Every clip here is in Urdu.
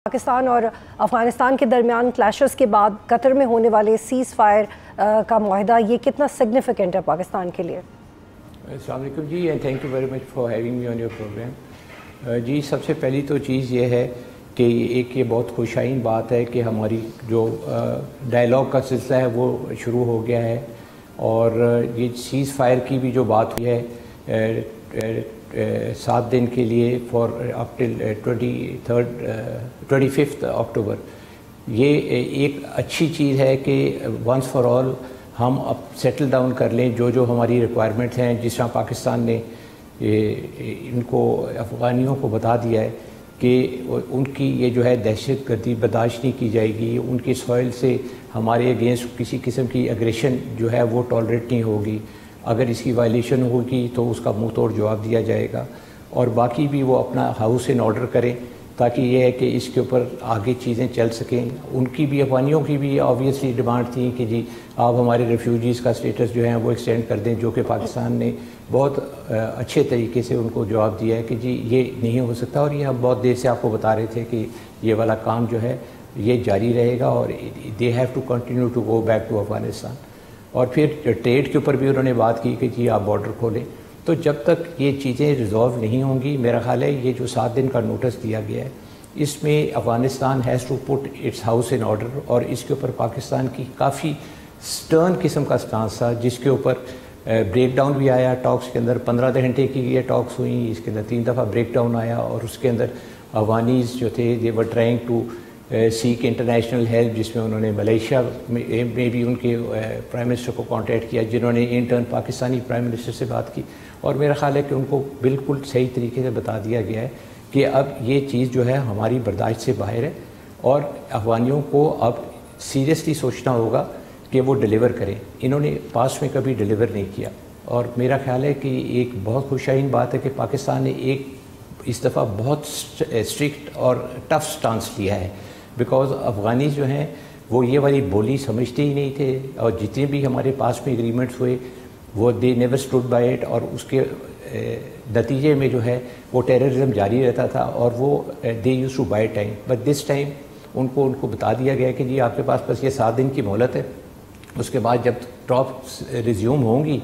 پاکستان اور افغانستان کے درمیان کلیشز کے بعد قطر میں ہونے والے سیز فائر کا معاہدہ یہ کتنا سگنیفیکنٹ ہے پاکستان کے لیے؟ السلام علیکم جی، and thank you very much for having me on your programme. جی، سب سے پہلی تو چیز یہ ہے کہ ایک یہ بہت خوشائن بات ہے کہ ہماری جو ڈائلاگ کا سلسلہ ہے وہ شروع ہو گیا ہے، اور یہ سیز فائر کی بھی جو بات ہوئی ہے 7 دن کے لیے فار اپ ٹل 25 اکتوبر، یہ ایک اچھی چیز ہے کہ ونس فار آل ہم اب سیٹل ڈاؤن کر لیں جو ہماری ریکوائرمنٹس ہیں. جس طرح پاکستان نے ان کو افغانیوں کو بتا دیا ہے کہ ان کی یہ جو ہے دہشت گردی برداشت نہیں کی جائے گی، ان کی سوئل سے ہمارے اگینسٹ کسی قسم کی اگریشن جو ہے وہ ٹالریٹ نہیں ہوگی. اگر اس کی وائلیشن ہوگی تو اس کا منہ توڑ جواب دیا جائے گا، اور باقی بھی وہ اپنا ہاؤس ان آرڈر کریں تاکہ یہ ہے کہ اس کے اوپر آگے چیزیں چل سکیں. ان کی بھی افغانیوں کی بھی آبویسلی ڈیمانڈ تھی کہ جی آپ ہمارے ریفیوجیز کا سٹیٹس جو ہے وہ ایکسٹینڈ کر دیں، جو کہ پاکستان نے بہت اچھے طریقے سے ان کو جواب دیا ہے کہ جی یہ نہیں ہو سکتا، اور یہ ہم بہت دیر سے آپ کو بتا رہے تھے کہ یہ والا کام جو ہے یہ جاری رہے گا، اور they have to continue to go back to Afghanistan. اور پھر ٹریڈ کے اوپر بھی انہوں نے بات کی کہ جی آپ بارڈر کھولیں. تو جب تک یہ چیزیں ریزالو نہیں ہوں گی، میرا خیال ہے یہ جو 7 دن کا نوٹس دیا گیا ہے اس میں Afghanistan has to put its house in order, اور اس کے اوپر پاکستان کی کافی سٹرن قسم کا سٹانس تھا، جس کے اوپر بریک ڈاؤن بھی آیا. ٹاکس کے اندر 15 گھنٹے کی یہ ٹاکس ہوئیں، اس کے اندر 3 دفعہ بریک ڈاؤن آیا، اور اس کے اندر افغانیز جو تھے they were trying to seek international help, جس میں انہوں نے ملیشیا میں بھی ان کے پرائم منسٹر کو کانٹیکٹ کیا، جنہوں نے انٹرن پاکستانی پرائم منسٹر سے بات کی. اور میرا خیال ہے کہ ان کو بالکل صحیح طریقے سے بتا دیا گیا ہے کہ اب یہ چیز جو ہے ہماری برداشت سے باہر ہے، اور افغانیوں کو اب سیریسلی سوچنا ہوگا کہ وہ ڈیلیور کریں. انہوں نے پاس میں کبھی ڈیلیور نہیں کیا، اور میرا خیال ہے کہ ایک بہت خوشائن بات ہے کہ پاکستان نے ایک اس دفعہ بہت اسٹرکٹ اور ٹف سٹانس لیا ہے، بیکاز افغانی جو ہیں وہ یہ والی بولی سمجھتے ہی نہیں تھے، اور جتنے بھی ہمارے پاس میں اگریمنٹس ہوئے وہ they never stood by it, اور اس کے نتیجے میں جو ہے وہ ٹیررزم جاری رہتا تھا، اور وہ they used to buy time. But this time ان کو بتا دیا گیا کہ جی آپ کے پاس بس یہ 7 دن کی مہلت ہے. اس کے بعد جب ٹراپس ریزیوم ہوں گی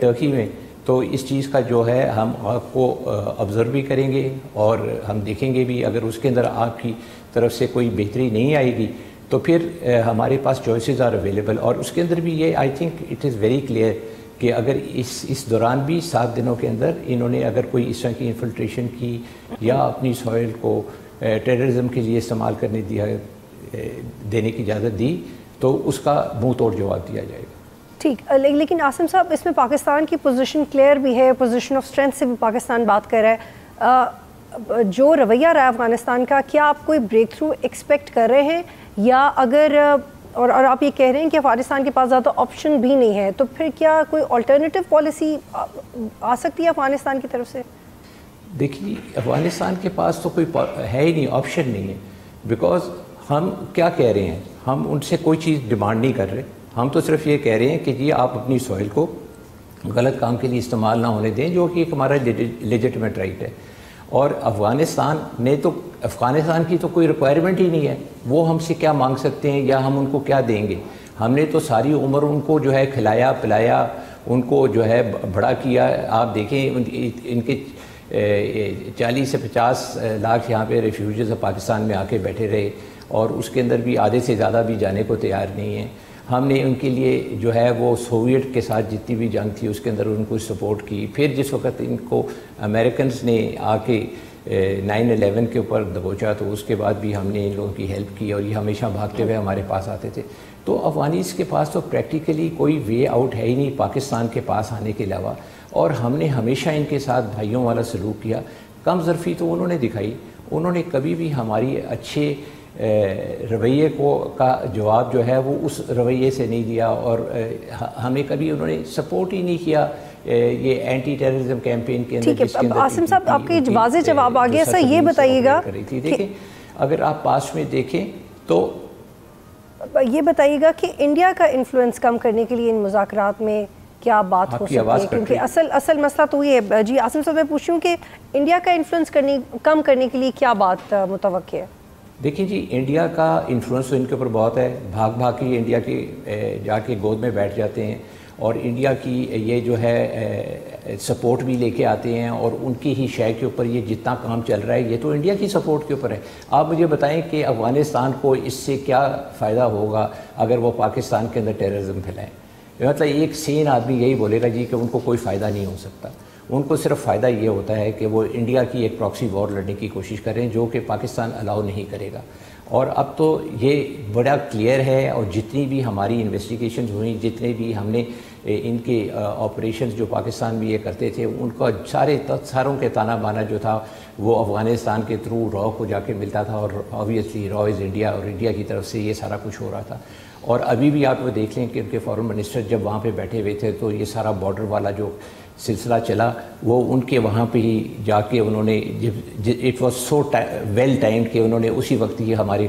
ٹرکی میں تو اس چیز کا جو ہے ہم آپ کو آبزرو بھی کریں گے، اور ہم دیکھیں گے بھی. اگر اس کے اندر آپ کی طرف سے کوئی بہتری نہیں آئے گی تو پھر ہمارے پاس چوائسیز آر اویلیبل. اور اس کے اندر بھی یہ I think it is very clear کہ اگر اس دوران بھی 7 دنوں کے اندر انہوں نے اگر کوئی اس طرح کی انفلٹریشن کی یا اپنی سوئل کو ٹیررزم کے لیے استعمال دینے کی اجازت دی تو اس کا منہ توڑ جواب دیا جائے گا. ٹھیک، لیکن عاصم صاحب اس میں پاکستان کی پوزیشن کلیئر بھی ہے، پوزیشن آف اسٹرینتھ سے بھی پاکستان بات کر رہا ہے. جو رویہ رہا ہے افغانستان کا، کیا آپ کوئی بریک تھرو ایکسپیکٹ کر رہے ہیں، یا اگر اور آپ یہ کہہ رہے ہیں کہ افغانستان کے پاس زیادہ آپشن بھی نہیں ہے، تو پھر کیا کوئی آلٹرنیٹو پالیسی آ سکتی ہے افغانستان کی طرف سے؟ دیکھیے، افغانستان کے پاس تو کوئی ہے ہی نہیں، آپشن نہیں ہے. بیکاز ہم کیا کہہ رہے ہیں، ہم ان سے کوئی چیز ڈیمانڈ نہیں کر رہے. ہم تو صرف یہ کہہ رہے ہیں کہ جی آپ اپنی سوئل کو غلط کام کے لیے استعمال نہ ہونے دیں، جو کہ ایک ہمارا لیجٹمیٹ رائٹ ہے. اور افغانستان کی تو کوئی ریکوائرمنٹ ہی نہیں ہے. وہ ہم سے کیا مانگ سکتے ہیں یا ہم ان کو کیا دیں گے؟ ہم نے تو ساری عمر ان کو جو ہے کھلایا پلایا، ان کو جو ہے بڑا کیا. آپ دیکھیں ان کے 40 سے 50 لاکھ یہاں پہ ریفیوجیز پاکستان میں آ کے بیٹھے رہے، اور اس کے اندر بھی آدھے سے زیادہ بھی جانے کو تیار نہیں ہیں. ہم نے ان کے لیے جو ہے وہ سوویٹ کے ساتھ جتنی بھی جنگ تھی اس کے اندر ان کو سپورٹ کی. پھر جس وقت ان کو امریکنز نے آ کے 9/11 کے اوپر دبوچا تو اس کے بعد بھی ہم نے ان لوگوں کی ہیلپ کی، اور یہ ہمیشہ بھاگتے ہوئے ہمارے پاس آتے تھے. تو افغانیز کے پاس تو پریکٹیکلی کوئی وے آؤٹ ہے ہی نہیں پاکستان کے پاس آنے کے علاوہ. اور ہم نے ہمیشہ ان کے ساتھ بھائیوں والا سلوک کیا. کم ظرفی تو انہوں نے دکھائی، انہوں نے کبھی بھی ہماری اچھے رویے کا جواب جو ہے وہ اس رویے سے نہیں دیا، اور ہمیں کبھی انہوں نے سپورٹ ہی نہیں کیا یہ اینٹی ٹیررزم کیمپین کے اندر. ٹھیک ہے، عاصم صاحب آپ کے واضح جواب آ گیا. سر یہ بتائیے گا، دیکھیں اگر آپ پاس میں دیکھیں تو یہ بتائیے گا کہ انڈیا کا انفلوئنس کم کرنے کے لیے ان مذاکرات میں کیا بات ہو سکتی ہے؟ کیونکہ اصل مسئلہ تو یہ ہے. جی عاصم صاحب میں پوچھوں کہ انڈیا کا انفلوئنس کم کرنے کے لیے کیا بات متوقع ہے؟ دیکھیں جی، انڈیا کا انفلوئنس تو ان کے اوپر بہت ہے، بھاگ بھاگ کے انڈیا کے جا کے گود میں بیٹھ جاتے ہیں اور انڈیا کی یہ جو ہے سپورٹ بھی لے کے آتے ہیں، اور ان کی ہی شے کے اوپر یہ جتنا کام چل رہا ہے یہ تو انڈیا کی سپورٹ کے اوپر ہے۔ آپ مجھے بتائیں کہ افغانستان کو اس سے کیا فائدہ ہوگا اگر وہ پاکستان کے اندر ٹیررزم پھیلائیں؟ مطلب ایک سین آدمی یہی بولے گا جی کہ ان کو کوئی فائدہ نہیں ہو سکتا، ان کو صرف فائدہ یہ ہوتا ہے کہ وہ انڈیا کی ایک پراکسی وار لڑنے کی کوشش کریں، جو کہ پاکستان الاؤ نہیں کرے گا۔ اور اب تو یہ بڑا کلیئر ہے، اور جتنی بھی ہماری انویسٹیگیشنز ہوئیں، جتنے بھی ہم نے ان کے آپریشنز جو پاکستان میں یہ کرتے تھے، ان کا ساروں کے تانا بانا جو تھا وہ افغانستان کے تھرو را کو جا کے ملتا تھا، اور آبویسلی را از انڈیا، اور انڈیا کی طرف سے یہ سارا کچھ ہو رہا تھا۔ اور ابھی بھی آپ وہ دیکھ لیں کہ ان کے فارن منسٹر جب وہاں پہ بیٹھے ہوئے تھے تو یہ سارا بارڈر والا جو سلسلہ چلا وہ ان کے وہاں پہ ہی جا کے انہوں نے it was so well timed کہ انہوں نے اسی وقت ہی ہماری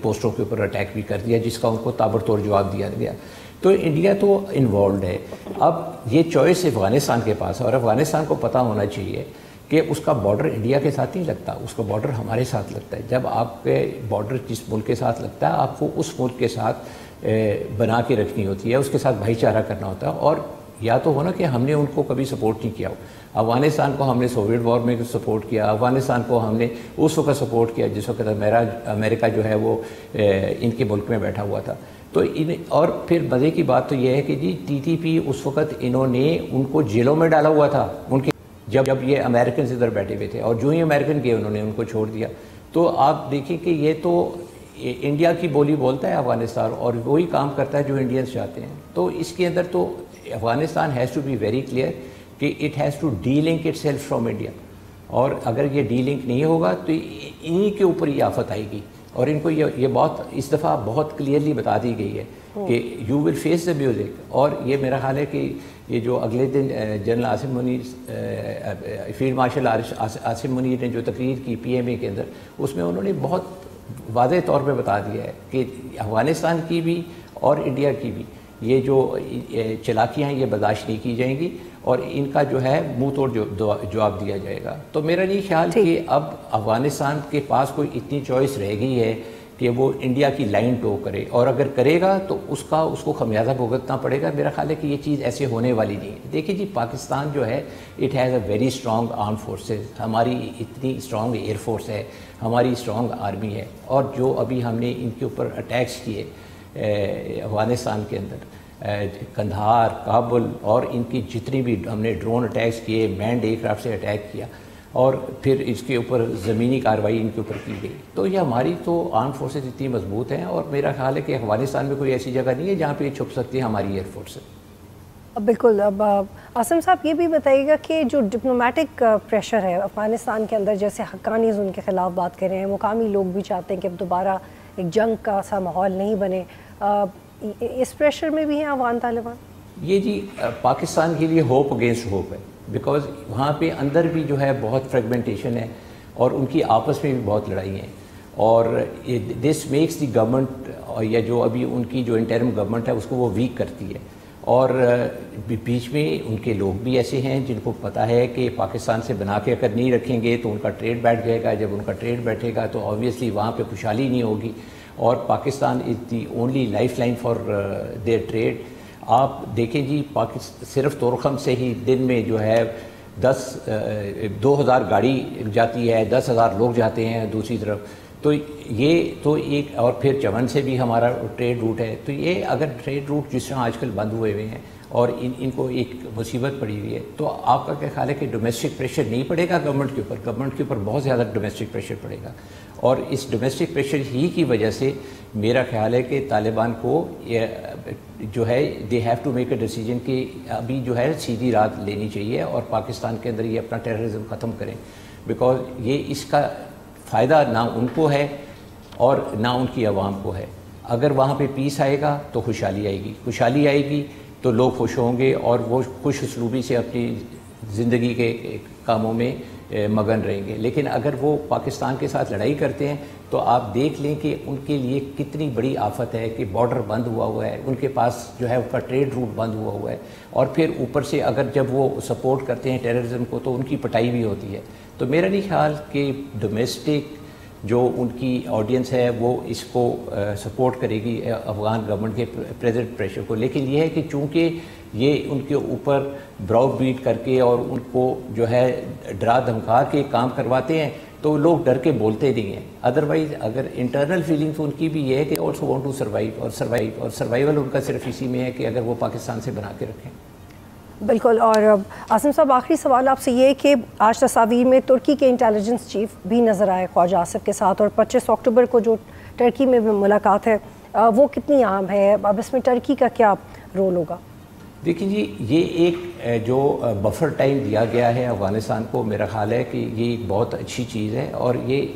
پوسٹوں کے اوپر اٹیک بھی کر دیا، جس کا ان کو تابڑتوڑ جواب دیا گیا۔ تو انڈیا تو انوالوڈ ہے۔ اب یہ چوائس افغانستان کے پاس ہے، اور افغانستان کو پتہ ہونا چاہیے کہ اس کا بارڈر انڈیا کے ساتھ نہیں لگتا، اس کا بارڈر ہمارے ساتھ لگتا ہے۔ جب آپ کے بارڈر جس ملک کے ساتھ لگتا ہے، آپ کو اس ملک کے ساتھ بنا کے رکھنی ہوتی ہے، اس کے ساتھ بھائی چارہ کرنا ہوتا ہے۔ اور یا تو ہونا کہ ہم نے ان کو کبھی سپورٹ نہیں کیا ہو، افغانستان کو ہم نے سوویٹ وار میں سپورٹ کیا، افغانستان کو ہم نے اس وقت سپورٹ کیا جس وقت امریکہ جو ہے وہ ان کے ملک میں بیٹھا ہوا تھا۔ تو اور پھر مزے کی بات تو یہ ہے کہ جی ٹی ٹی پی اس وقت انہوں نے ان کو جیلوں میں ڈالا ہوا تھا، ان کے جب یہ امریکنز ادھر بیٹھے ہوئے تھے، اور جو ہی امریکن گئے انہوں نے ان کو چھوڑ دیا۔ تو آپ دیکھیں کہ یہ تو انڈیا کی بولی بولتا ہے افغانستان، اور وہی کام کرتا ہے جو انڈینز چاہتے ہیں۔ تو اس کے اندر تو Afghanistan has to be very clear کہ it has to delink itself from India, اور اگر یہ ڈی لنک نہیں ہوگا تو انہی کے اوپر یہ آفت آئے گی۔ اور ان کو یہ بہت اس دفعہ بہت کلیئرلی بتا دی گئی ہے کہ you will face the music. اور یہ میرا خیال ہے کہ یہ جو اگلے دن general Asim Munir, field marshal Asim Munir نے جو تقریر کی پی ایم اے کے اندر، اس میں انہوں نے بہت واضح طور پہ بتا دیا ہے کہ افغانستان کی بھی اور انڈیا کی بھی یہ جو چلاکیاں ہیں یہ برداشت نہیں کی جائیں گی، اور ان کا جو ہے منہ توڑ جواب دیا جائے گا۔ تو میرا نہیں خیال کہ اب افغانستان کے پاس کوئی اتنی چوائس رہ گئی ہے کہ وہ انڈیا کی لائن ٹو کرے، اور اگر کرے گا تو اس کو خمیازہ بھگتنا پڑے گا۔ میرا خیال ہے کہ یہ چیز ایسے ہونے والی نہیں ہے۔ دیکھیں جی، پاکستان جو ہے it has a very strong arm forces, ہماری اتنی اسٹرانگ ایئر فورس ہے، ہماری اسٹرانگ آرمی ہے، اور جو ابھی ہم نے ان کے اوپر اٹیکس کیے افغانستان کے اندر، قندھار، کابل، اور ان کی جتنی بھی ہم نے ڈرون اٹیکس کیے، مینڈ ایئر کرافٹ سے اٹیک کیا، اور پھر اس کے اوپر زمینی کارروائی ان کے اوپر کی گئی، تو یہ ہماری تو آرم فورسز اتنی مضبوط ہیں، اور میرا خیال ہے کہ افغانستان میں کوئی ایسی جگہ نہیں ہے جہاں پہ یہ چھپ سکتی ہے ہماری ایئر فورس۔ بالکل۔ اب عاصم صاحب یہ بھی بتائیے گا کہ جو ڈپلومیٹک پریشر ہے افغانستان کے اندر، جیسے حقانیز ان کے خلاف بات کر رہے ہیں، مقامی لوگ بھی چاہتے ہیں کہ اب دوبارہ ایک جنگ کا سا ماحول نہیں بنے، اس پریشر میں بھی ہیں افغان طالبان؟ یہ جی پاکستان کے لیے ہوپ اگینسٹ ہوپ ہے، بیکاز وہاں پہ اندر بھی جو ہے بہت فریگمنٹیشن ہے، اور ان کی آپس میں بھی بہت لڑائی ہیں، اور دس میکس دی گورنمنٹ، یا جو ابھی ان کی جو انٹرم گورنمنٹ ہے اس کو وہ ویک کرتی ہے۔ اور بیچ میں ان کے لوگ بھی ایسے ہیں جن کو پتہ ہے کہ پاکستان سے بنا کے اگر نہیں رکھیں گے تو ان کا ٹریڈ بیٹھ جائے گا، جب ان کا ٹریڈ بیٹھے گا تو آبویسلی وہاں پہ خوشحالی نہیں ہوگی، اور Pakistan is the only lifeline for their trade. آپ دیکھیں جی، صرف تورخم سے ہی دن میں جو ہے 2000 گاڑی جاتی ہے، 10,000 لوگ جاتے ہیں دوسری طرف، تو یہ تو ایک، اور پھر چمن سے بھی ہمارا ٹریڈ روٹ ہے۔ تو یہ اگر ٹریڈ روٹ جس طرح آج کل بند ہوئے ہوئے ہیں اور ان کو ایک مصیبت پڑی ہوئی ہے، تو آپ کا کیا خیال ہے کہ ڈومیسٹک پریشر نہیں پڑے گا گورنمنٹ کے اوپر؟ گورنمنٹ کے اوپر بہت زیادہ ڈومیسٹک پریشر پڑے گا، اور اس ڈومیسٹک پریشر ہی کی وجہ سے میرا خیال ہے کہ طالبان کو جو ہے they have to make a decision کہ ابھی جو ہے سیدھی رات لینی چاہیے اور پاکستان کے اندر یہ اپنا ٹیررزم ختم کریں، بیکاز یہ اس کا فائدہ نہ ان کو ہے اور نہ ان کی عوام کو ہے۔ اگر وہاں پہ پیس آئے گا تو خوشحالی آئے گی، خوشحالی آئے گی تو لوگ خوش ہوں گے اور وہ خوش اسلوبی سے اپنی زندگی کے کاموں میں مگن رہیں گے۔ لیکن اگر وہ پاکستان کے ساتھ لڑائی کرتے ہیں تو آپ دیکھ لیں کہ ان کے لیے کتنی بڑی آفت ہے کہ بارڈر بند ہوا ہے، ان کے پاس جو ہے ان کا ٹریڈ روٹ بند ہوا ہے، اور پھر اوپر سے اگر جب وہ سپورٹ کرتے ہیں ٹیررزم کو تو ان کی پٹائی بھی ہوتی ہے۔ تو میرا نہیں خیال کہ ڈومیسٹک جو ان کی آڈینس ہے وہ اس کو سپورٹ کرے گی افغان گورنمنٹ کے پریزنٹ پریشر کو. لیکن یہ ہے کہ چونکہ یہ ان کے اوپر براؤ بیٹ کر کے اور ان کو جو ہے ڈرا دھمکا کے کام کرواتے ہیں تو لوگ ڈر کے بولتے نہیں ہیں. ادروائز اگر انٹرنل فیلنگ تو ان کی بھی یہ ہے کہ آلسو وانٹ ٹو سروائیو اور سروائیول ان کا صرف اسی میں ہے کہ اگر وہ پاکستان سے بنا کے رکھیں. بالکل. اور عاصم صاحب آخری سوال آپ سے یہ ہے کہ آج تصاویر میں ترکی کے انٹیلیجنس چیف بھی نظر آئے خواجہ آصف کے ساتھ، اور 25 اکتوبر کو جو ٹرکی میں ملاقات ہے وہ کتنی اہم ہے؟ اب اس میں ٹرکی کا کیا رول ہوگا؟ دیکھیں جی، یہ ایک جو بفر ٹائم دیا گیا ہے افغانستان کو، میرا خیال ہے کہ یہ ایک بہت اچھی چیز ہے، اور یہ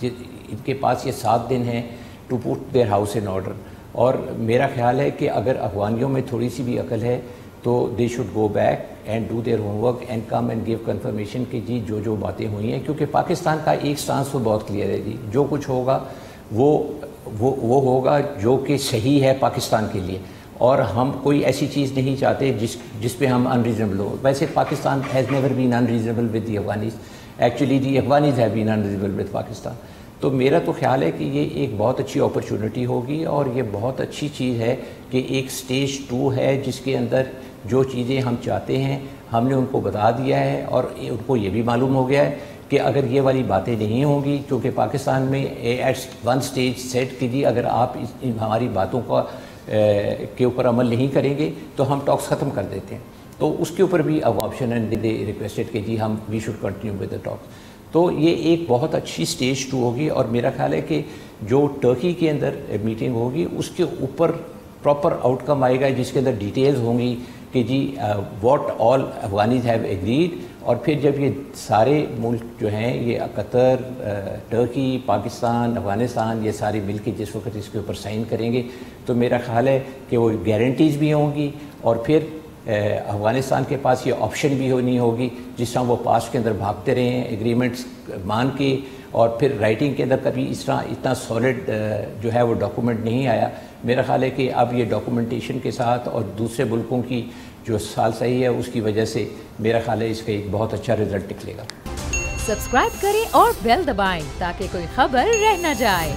ان کے پاس یہ 7 دن ہیں to put their house in order. اور میرا خیال ہے کہ اگر افغانیوں میں تھوڑی سی بھی عقل ہے تو they should go back and do their homework and come and give confirmation کہ جی جو باتیں ہوئی ہیں. کیونکہ پاکستان کا ایک سٹانس تو بہت کلیئر ہے جی، جو کچھ ہوگا وہ ہوگا جو کہ صحیح ہے پاکستان کے لیے، اور ہم کوئی ایسی چیز نہیں چاہتے جس پہ ہم انریزنبل ہو. ویسے Pakistan has never been unreasonable with the Afghanis, actually the Afghanis have been unreasonable with Pakistan. تو میرا تو خیال ہے کہ یہ ایک بہت اچھی اپرچونٹی ہوگی، اور یہ بہت اچھی چیز ہے کہ ایک سٹیج 2 ہے جس کے اندر جو چیزیں ہم چاہتے ہیں ہم نے ان کو بتا دیا ہے، اور ان کو یہ بھی معلوم ہو گیا ہے کہ اگر یہ والی باتیں نہیں ہوں گی، کیونکہ پاکستان میں ایٹ ون سٹیج سیٹ کیجیے اگر آپ ہماری باتوں کا کے اوپر عمل نہیں کریں گے تو ہم ٹاکس ختم کر دیتے ہیں. تو اس کے اوپر بھی اب آپشن ہے، دے ریکویسٹڈ کہ جی ہم we should continue with the talks. تو یہ ایک بہت اچھی سٹیج 2 ہوگی، اور میرا خیال ہے کہ جو ٹرکی کے اندر میٹنگ ہوگی اس کے اوپر پراپر آؤٹ کم آئے گا جس کے اندر ڈیٹیلز ہوں گی کہ جی what all Afghanis have agreed. اور پھر جب یہ سارے ملک جو ہیں، یہ قطر، ٹرکی، پاکستان، افغانستان، یہ سارے مل کے جس وقت اس کے اوپر سائن کریں گے تو میرا خیال ہے کہ وہ گارنٹیز بھی ہوں گی، اور پھر افغانستان کے پاس یہ آپشن بھی نہیں ہوگی جس طرح وہ پاسٹ کے اندر بھاگتے رہے ہیں ایگریمنٹس مان کے، اور پھر رائٹنگ کے اندر کبھی اس طرح اتنا سالڈ جو ہے وہ ڈاکومنٹ نہیں آیا. میرا خیال ہے کہ اب یہ ڈاکومنٹیشن کے ساتھ اور دوسرے ملکوں کی جو سال صحیح ہے اس کی وجہ سے میرا خیال ہے اس کا ایک بہت اچھا رزلٹ نکلے گا. سبسکرائب کریں اور بیل دبائیں تاکہ کوئی خبر رہ نہ جائے.